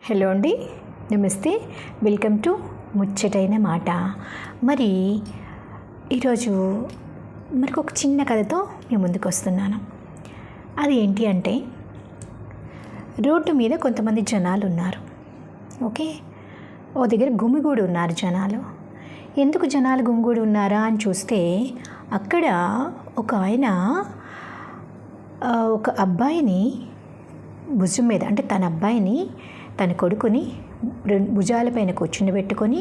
Hello అండి, నమస్తే. Welcome to ముచ్చటైన మాట. మరి ఈరోజు మనకు ఒక చిన్న కథతో నేను ముందుకు వస్తున్నాను. అది ఏంటి అంటే, రోడ్డు మీద కొంతమంది జనాలు ఉన్నారు. ఓకే, ఓ దగ్గర గుమిగూడి ఉన్నారు జనాలు. ఎందుకు జనాలు గుమిగూడి ఉన్నారా అని చూస్తే, అక్కడ ఒక ఆయన ఒక అబ్బాయిని భుజం మీద, అంటే తన అబ్బాయిని, తన కొడుకుని భుజాలపైన కూర్చుని పెట్టుకొని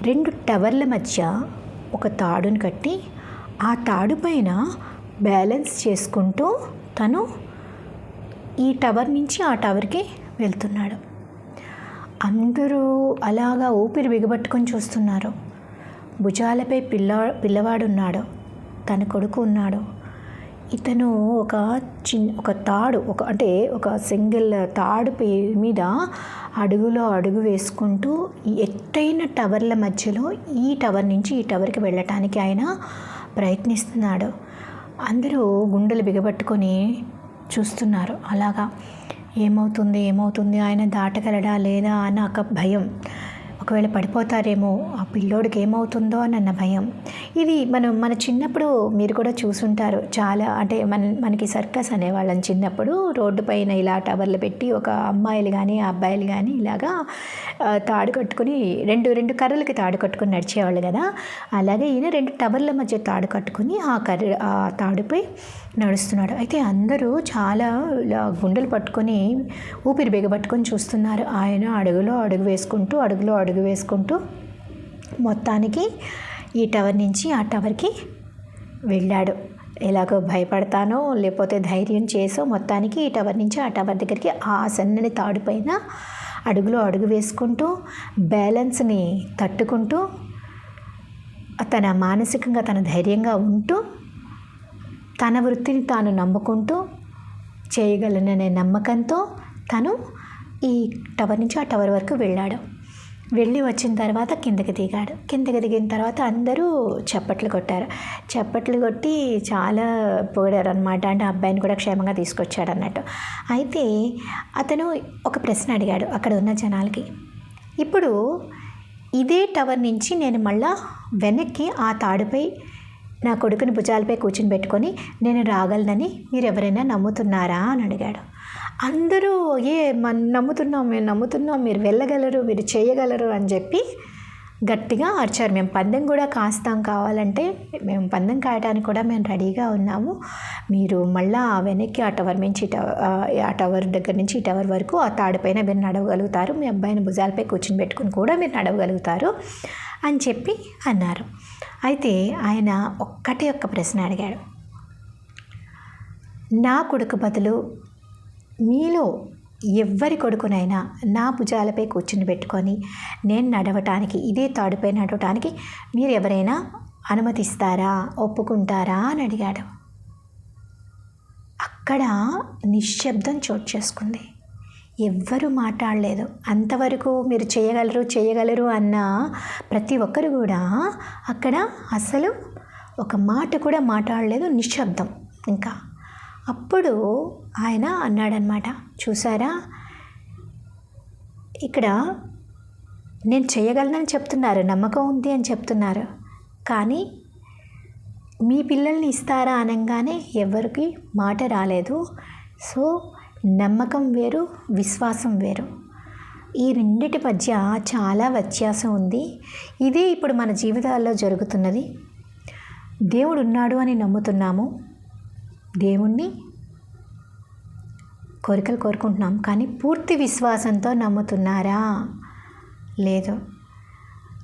2 టవర్ల మధ్య ఒక తాడును కట్టి ఆ తాడు పైన బ్యాలెన్స్ చేసుకుంటూ తను ఈ టవర్ నుంచి ఆ టవర్కి వెళ్తున్నాడు. అందరూ అలాగా ఊపిరి బిగబట్టుకొని చూస్తున్నారు. భుజాలపై పిల్లవాడు ఉన్నాడు, తన కొడుకు ఉన్నాడు. ఇతను ఒక తాడు, ఒక సింగిల్ తాడు మీద అడుగులో అడుగు వేసుకుంటూ ఎత్తైన టవర్ల మధ్యలో ఈ టవర్ నుంచి ఈ టవర్కి వెళ్ళటానికి ఆయన ప్రయత్నిస్తున్నాడు. అందరూ గుండెలు బిగబట్టుకొని చూస్తున్నారు. అలాగా ఏమవుతుంది, ఆయన దాటగలడా లేదా అన్న ఒక భయం. ఒకవేళ పడిపోతారేమో, ఆ పిల్లోడికి ఏమవుతుందో అన్న భయం. ఇది మన చిన్నప్పుడు మీరు కూడా చూసుంటారు. చాలా అంటే మనకి సర్కస్ అనేవాళ్ళం చిన్నప్పుడు. రోడ్డు పైన ఇలా టవర్లు పెట్టి ఒక అమ్మాయిలు కానీ అబ్బాయిలు కానీ ఇలాగా తాడు కట్టుకుని రెండు కర్రలకి తాడు కట్టుకుని నడిచేవాళ్ళు కదా. అలాగే ఈయన 2 టవర్ల మధ్య తాడు కట్టుకుని ఆ తాడుపై నడుస్తున్నాడు. అయితే అందరూ చాలా గుండెలు పట్టుకొని ఊపిరి బిగబట్టుకొని చూస్తున్నారు. ఆయన అడుగులో అడుగు వేసుకుంటూ మొత్తానికి ఈ టవర్ నుంచి ఆ టవర్కి వెళ్ళాడు. ఎలాగో భయపడతానో లేకపోతే ధైర్యం చేసో మొత్తానికి ఈ టవర్ నుంచి ఆ టవర్ దగ్గరికి ఆ సన్నని తాడుపైన అడుగులో అడుగు వేసుకుంటూ బ్యాలెన్స్ని తట్టుకుంటూ తన మానసికంగా తన ధైర్యంగా ఉంటూ తన వృత్తిని తాను నమ్ముకుంటూ చేయగలననే నమ్మకంతో తను ఈ టవర్ నుంచి ఆ టవర్ వరకు వెళ్ళాడు. వెళ్ళి వచ్చిన తర్వాత కిందకి దిగిన తర్వాత అందరూ చప్పట్లు కొట్టి చాలా పొగిడారు అనమాట. అంటే అబ్బాయిని కూడా క్షేమంగా తీసుకొచ్చాడు అన్నట్టు. అయితే అతను ఒక ప్రశ్న అడిగాడు అక్కడ ఉన్న జనాలకి. ఇప్పుడు ఇదే టవర్ నుంచి నేను మళ్ళా వెనక్కి ఆ తాడుపై నా కొడుకుని భుజాలపై కూర్చుని పెట్టుకొని నేను రాగలనని మీరు ఎవరైనా నమ్ముతున్నారా అని అడిగాడు. అందరూ మేము నమ్ముతున్నాం, మీరు వెళ్ళగలరు, మీరు చేయగలరు అని చెప్పి గట్టిగా అరిచారు. మేము పందెం కూడా కాస్తాం, కావాలంటే మేము పందెం కాయడానికి కూడా మేము రెడీగా ఉన్నాము. మీరు మళ్ళీ వెనక్కి ఆ టవర్ నుంచి ఆ టవర్ దగ్గర నుంచి ఈ టవర్ వరకు ఆ తాడుపైన మీరు నడవగలుగుతారు, మీ అబ్బాయిని భుజాలపై కూర్చుని పెట్టుకుని కూడా మీరు నడవగలుగుతారు అని చెప్పి అన్నారు. అయితే ఆయన ఒక్క ప్రశ్న అడిగాడు. నా కొడుకు బదులు మీలో ఎవ్వరి కొడుకునైనా నా భుజాలపై కూర్చుని పెట్టుకొని నేను నడవటానికి, ఇదే తాడుపై నడవటానికి మీరు ఎవరైనా అనుమతిస్తారా, ఒప్పుకుంటారా అని అడిగాడు. అక్కడ నిశ్శబ్దం చోటు చేసుకుంది. ఎవ్వరూ మాట్లాడలేదు. అంతవరకు మీరు చేయగలరు అన్న ప్రతి ఒక్కరు కూడా అక్కడ అసలు ఒక మాట కూడా మాట్లాడలేదు, నిశ్శబ్దం. ఇంకా అప్పుడు ఆయన అన్నాడనమాట, చూసారా, ఇక్కడ నేను చేయగలనని చెప్తున్నారు, నమ్మకం ఉంది అని చెప్తున్నారు, కానీ మీ పిల్లల్ని ఇస్తారా అనగానే ఎవరికి మాట రాలేదు. సో నమ్మకం వేరు, విశ్వాసం వేరు. ఈ రెండిటి మధ్య చాలా వ్యత్యాసం ఉంది. ఇదే ఇప్పుడు మన జీవితాల్లో జరుగుతున్నది. దేవుడు ఉన్నాడు అని నమ్ముతున్నాము, దేవుణ్ణి కోరికలు కోరుకుంటున్నాం, కానీ పూర్తి విశ్వాసంతో నమ్ముతున్నారా? లేదు.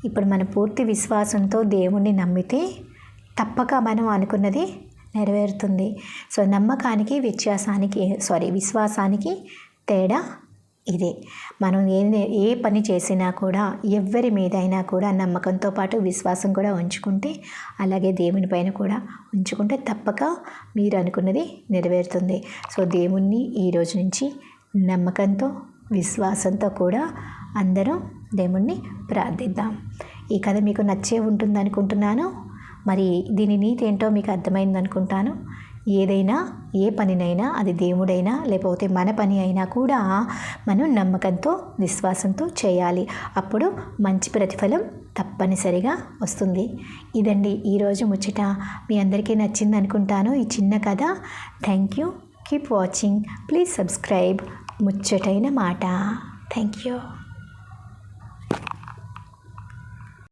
ఇప్పుడు మన పూర్తి విశ్వాసంతో దేవుణ్ణి నమ్మితే తప్పక మనం అనుకున్నది నెరవేరుతుంది. సో నమ్మకానికి విశ్వాసానికి తేడా ఇదే. మనం ఏ పని చేసినా కూడా, ఎవరి మీదైనా కూడా నమ్మకంతో పాటు విశ్వాసం కూడా ఉంచుకుంటే, అలాగే దేవుని పైన కూడా ఉంచుకుంటే తప్పక మీరు అనుకున్నది నెరవేరుతుంది. సో దేవుణ్ణి ఈరోజు నుంచి నమ్మకంతో, విశ్వాసంతో కూడా అందరం దేవుణ్ణి ప్రార్థిద్దాం. ఈ కథ మీకు నచ్చే ఉంటుంది అనుకుంటున్నాను. మరి దీని నీతి ఏంటో మీకు అర్థమైంది అనుకుంటాను. ఏదైనా ఏ పనినైనా అది దేవుడైనా లేకపోతే మన పని అయినా కూడా మనం నమ్మకంతో విశ్వాసంతో చేయాలి. అప్పుడు మంచి ప్రతిఫలం తప్పనిసరిగా వస్తుంది. ఇదండి ఈరోజు ముచ్చట. మీ అందరికీ నచ్చింది అనుకుంటాను ఈ చిన్న కథ. Thank you. Keep watching. Please subscribe ముచ్చటైన మాట. Thank you.